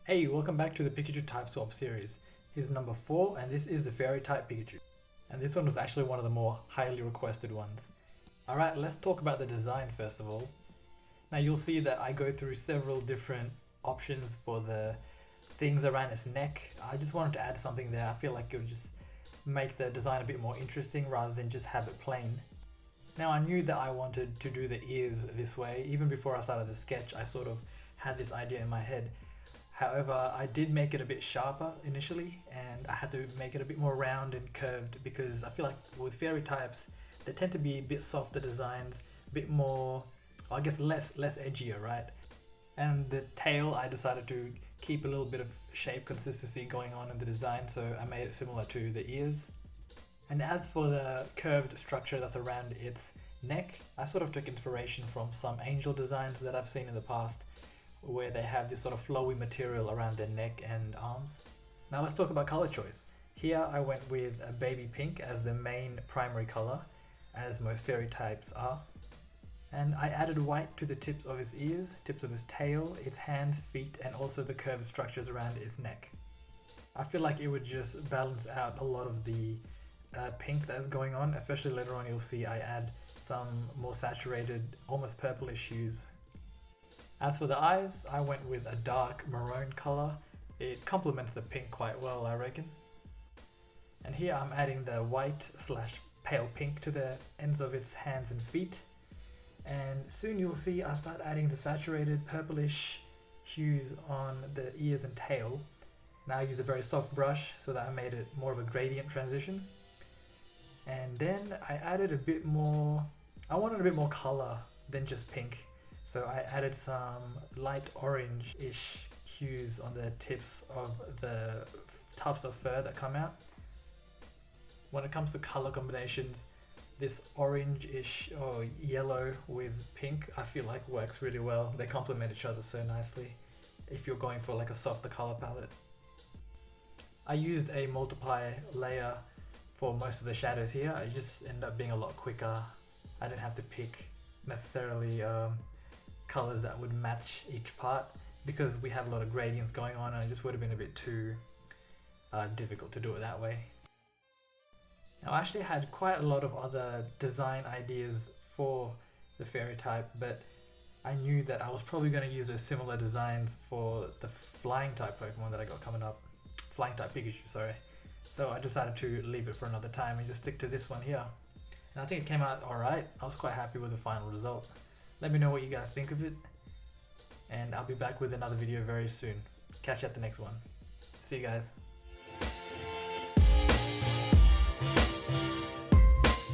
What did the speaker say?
Hey, welcome back to the Pikachu type swap series. Here's number 4 and this is the fairy type Pikachu. And this one was actually one of the more highly requested ones. Alright, let's talk about the design first of all. Now you'll see that I go through several different options for the things around its neck. I just wanted to add something there. I feel like it would just make the design a bit more interesting rather than just have it plain. Now I knew that I wanted to do the ears this way. Even before I started the sketch, I sort of had this idea in my head. However, I did make it a bit sharper initially, and I had to make it a bit more round and curved because I feel like with fairy types, they tend to be a bit softer designs, a bit more, I guess less edgier, right? And the tail, I decided to keep a little bit of shape consistency going on in the design, so I made it similar to the ears. And as for the curved structure that's around its neck, I sort of took inspiration from some angel designs that I've seen in the past, where they have this sort of flowy material around their neck and arms. Now let's talk about color choice. Here I went with a baby pink as the main primary color, as most fairy types are. And I added white to the tips of his ears, tips of his tail, its hands, feet, and also the curved structures around its neck. I feel like it would just balance out a lot of the pink that's going on, especially later on you'll see I add some more saturated, almost purplish hues. As for the eyes, I went with a dark maroon color. It complements the pink quite well, I reckon. And here I'm adding the white / pale pink to the ends of its hands and feet. And soon you'll see I start adding the saturated purplish hues on the ears and tail. Now I use a very soft brush so that I made it more of a gradient transition. And then I added a bit more, I wanted a bit more color than just pink. So I added some light orange-ish hues on the tips of the tufts of fur that come out. When it comes to color combinations, this orange-ish or yellow with pink I feel like works really well. They complement each other so nicely if you're going for like a softer color palette. I used a multiply layer for most of the shadows here. It just ended up being a lot quicker. I didn't have to pick necessarily colors that would match each part because we have a lot of gradients going on, and it just would have been a bit too difficult to do it that way. Now I actually had quite a lot of other design ideas for the fairy type, but I knew that I was probably going to use those similar designs for the flying type Pokemon that I got coming up. Flying type Pikachu, sorry. So I decided to leave it for another time and just stick to this one here. And I think it came out alright. I was quite happy with the final result. Let me know what you guys think of it, and I'll be back with another video very soon. Catch you at the next one. See you guys.